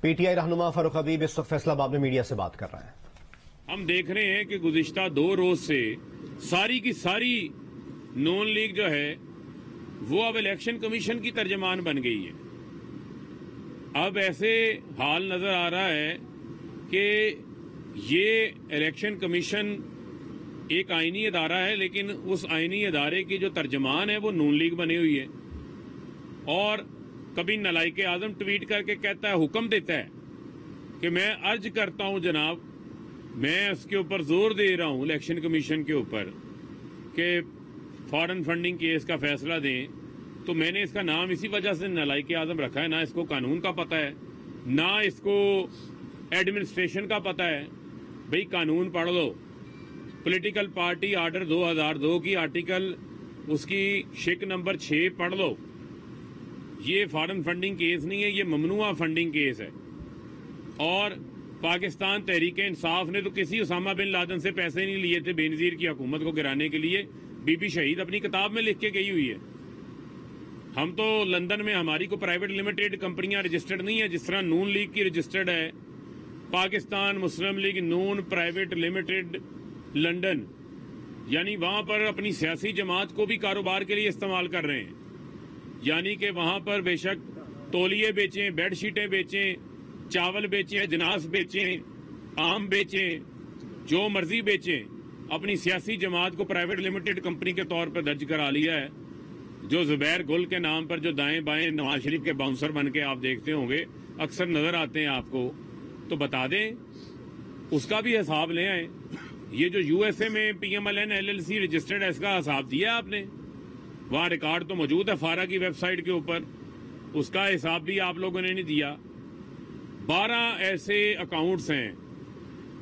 P T I رہنما فاروق حبیب اس وقت فیصلہ باد میں میڈیا سے بات کر رہے ہیں۔ ہم دیکھ رہے ہیں کہ گزشتہ 2 روز سے ساری کی ساری نون لیگ جو ہے وہ اب الیکشن کمیشن کی ترجمان بن گئی ہے۔ اب ایسے حال نظر آ رہا ہے کہ یہ الیکشن کمیشن ایک آئینی ادارہ ہے، لیکن اس آئینی ادارے کی جو ترجمان ہے وہ نون لیگ بنی ہوئی ہے، اور کبھی نلائق اعظم ٹویٹ کر کے کہتا ہے، حکم دیتا ہے کہ میں عرض کرتا ہوں جناب، میں اس کے اوپر زور دے رہا ہوں الیکشن کمیشن کے اوپر کہ فارن فنڈنگ کیس کا فیصلہ دیں، تو میں نے اس کا نام اسی وجہ سے نلائق اعظم رکھا ہے، نہ اس کو قانون کا پتہ ہے نہ اس کو ایڈمنسٹریشن کا پتہ ہے۔ بھئی قانون پڑھ لو، پولیٹیکل پارٹی آرڈر 2002 کی آرٹیکل اس کی شک نمبر 6 پڑھ لو۔ یہ فارن فنڈنگ کیس نہیں ہے، یہ ممنوعہ فنڈنگ کیس ہے، اور پاکستان تحریک انصاف نے تو کسی اسامہ بن لادن سے پیسے نہیں لیے تھے بے نظیر کی حکومت کو گرانے کے لیے۔ بی بی شہید اپنی کتاب میں لکھ کے گئی ہوئی ہے۔ ہم تو لندن میں ہماری کو پرائیویٹ لمیٹڈ کمپنیاں رجسٹرڈ نہیں ہیں، جس طرح نون لیگ کی رجسٹرڈ ہے پاکستان مسلم لیگ نون پرائیویٹ لمیٹڈ لندن، یعنی وہاں پر اپنی سیاسی جماعت کو بھی کاروبار کے لیے استعمال کر رہے ہیں، یعنی کہ وہاں پر بے شک تولیے بیچیں، بیڈ شیٹیں بیچیں، چاول بیچیں، اجناس بیچیں، آم بیچیں، جو مرضی بیچیں، اپنی سیاسی جماعت کو پرائیویٹ لمیٹڈ کمپنی کے طور پر درج کرا لیا ہے۔ جو زبیر گل کے نام پر جو دائیں بائیں نواز شریف کے باؤنسر بن کے آپ دیکھتے ہوں گے اکثر نظر آتے ہیں آپ کو، تو بتا دیں اس کا بھی حساب لے آئیں۔ یہ جو یو ایس اے میں P M L N L L C registered ہے، اس کا حساب دیا آپ نے؟ وہاں ریکارڈ تو موجود ہے فارا کی ویب سائٹ کے اوپر، اس کا حساب بھی آپ لوگوں نے نہیں دیا۔ 12 ایسے اکاؤنٹس ہیں،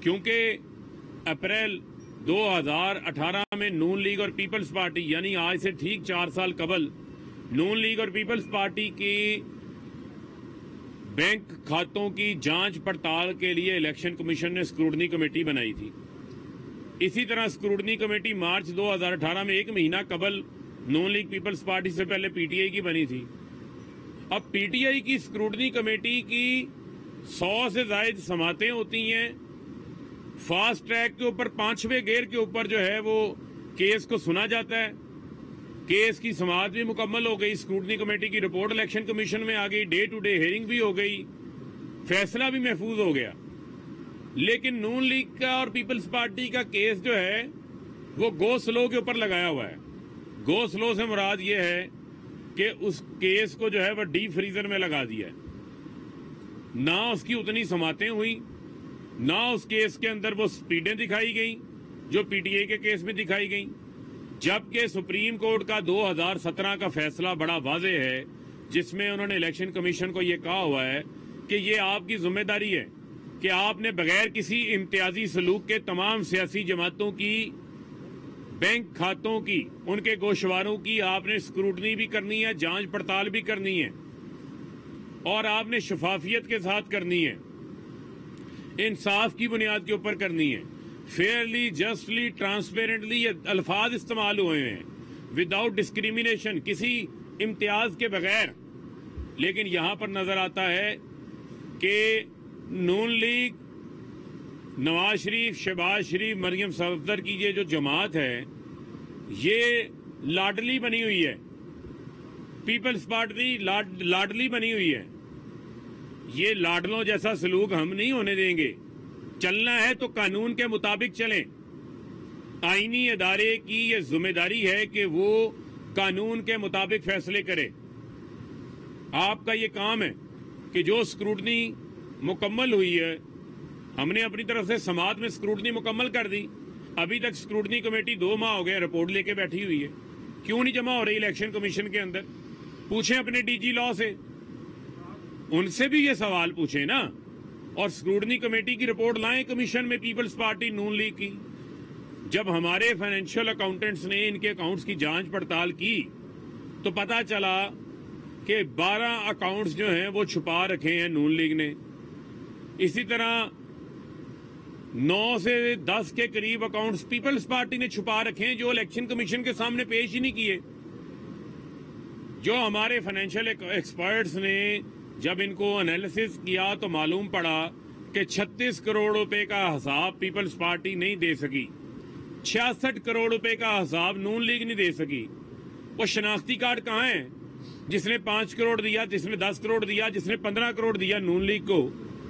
کیونکہ اپریل 2018 میں نون لیگ اور پیپلز پارٹی، یعنی آج سے ٹھیک 4 سال قبل، نون لیگ اور پیپلز پارٹی کی بینک کھاتوں کی جانچ پڑتال کے لیے الیکشن کمیشن نے اسکروٹنی کمیٹی بنائی تھی۔ اسی طرح اسکروٹنی کمیٹی مارچ 2018 میں 1 مہینہ قبل نون لیگ پیپلز پارٹی سے پہلے پی ٹی آئی کی بنی تھی۔ اب پی ٹی آئی کی اسکروٹنی کمیٹی کی 100 سے زائد سماعتیں ہوتی ہیں، فاسٹ ٹریک کے اوپر 5ویں گیئر کے اوپر جو ہے وہ کیس کو سنا جاتا ہے، کیس کی سماعت بھی مکمل ہو گئی، اسکروٹنی کمیٹی کی رپورٹ الیکشن کمیشن میں آ گئی، ڈے ٹو ڈے ہیئرنگ بھی ہو گئی، فیصلہ بھی محفوظ ہو گیا۔ لیکن نون لیگ کا اور پیپلز پارٹی کا کیس جو ہے وہ گو سلو کے اوپر لگایا ہوا ہے۔ گو سلو سے مراد یہ ہے کہ اس کیس کو جو ہے وہ ڈی فریزر میں لگا دیا ہے، نہ اس کی اتنی سماعتیں ہوئی، نہ اس کیس کے اندر وہ سپیڈیں دکھائی گئیں جو پی ٹی آئی کے کیس میں دکھائی گئیں، جبکہ سپریم کورٹ کا 2017 کا فیصلہ بڑا واضح ہے، جس میں انہوں نے الیکشن کمیشن کو یہ کہا ہوا ہے کہ یہ آپ کی ذمہ داری ہے کہ آپ نے بغیر کسی امتیازی سلوک کے تمام سیاسی جماعتوں کی بینک کھاتوں کی، ان کے گوشواروں کی آپ نے اسکروٹنی بھی کرنی ہے، جانچ پڑتال بھی کرنی ہے، اور آپ نے شفافیت کے ساتھ کرنی ہے، انصاف کی بنیاد کے اوپر کرنی ہے، فیئرلی، جسٹلی، ٹرانسپیرنٹلی، یہ الفاظ استعمال ہوئے ہیں، وداؤٹ ڈسکریمنیشن، کسی امتیاز کے بغیر۔ لیکن یہاں پر نظر آتا ہے کہ نون لیگ، نواز شریف، شہباز شریف، مریم صفدر کی یہ جو جماعت ہے یہ لاڈلی بنی ہوئی ہے، پیپلز پارٹی لاڈلی بنی ہوئی ہے۔ یہ لاڈلوں جیسا سلوک ہم نہیں ہونے دیں گے۔ چلنا ہے تو قانون کے مطابق چلیں۔ آئینی ادارے کی یہ ذمہ داری ہے کہ وہ قانون کے مطابق فیصلے کرے۔ آپ کا یہ کام ہے کہ جو اسکروٹنی مکمل ہوئی ہے، ہم نے اپنی طرف سے سماعت میں اسکروٹنی مکمل کر دی، ابھی تک اسکروٹنی کمیٹی 2 ماہ ہو گئے رپورٹ لے کے بیٹھی ہوئی ہے، کیوں نہیں جمع ہو رہی الیکشن کمیشن کے اندر؟ پوچھیں اپنے ڈی جی لاء سے، ان سے بھی یہ سوال پوچھیں نا، اور اسکروٹنی کمیٹی کی رپورٹ لائیں کمیشن میں پیپلز پارٹی نون لیگ کی۔ جب ہمارے فائنینشیل اکاؤنٹنٹس نے ان کے اکاؤنٹس کی جانچ پڑتال کی تو پتا چلا کہ 12 اکاؤنٹس جو ہیں وہ چھپا رکھے ہیں نون لیگ نے۔ اسی طرح 9 سے 10 کے قریب اکاؤنٹس پیپلز پارٹی نے چھپا رکھے ہیں جو الیکشن کمیشن کے سامنے پیش ہی نہیں کیے۔ جو ہمارے فائنینشیل ایکسپرٹس نے جب ان کو انالیسس کیا تو معلوم پڑا کہ 36 کروڑ روپے کا حساب پیپلز پارٹی نہیں دے سکی، 66 کروڑ روپے کا حساب نون لیگ نہیں دے سکی۔ وہ شناختی کارڈ کہاں ہے؟ جس نے 5 کروڑ دیا، جس نے 10 کروڑ دیا، جس نے 15 کروڑ دیا نون لیگ کو،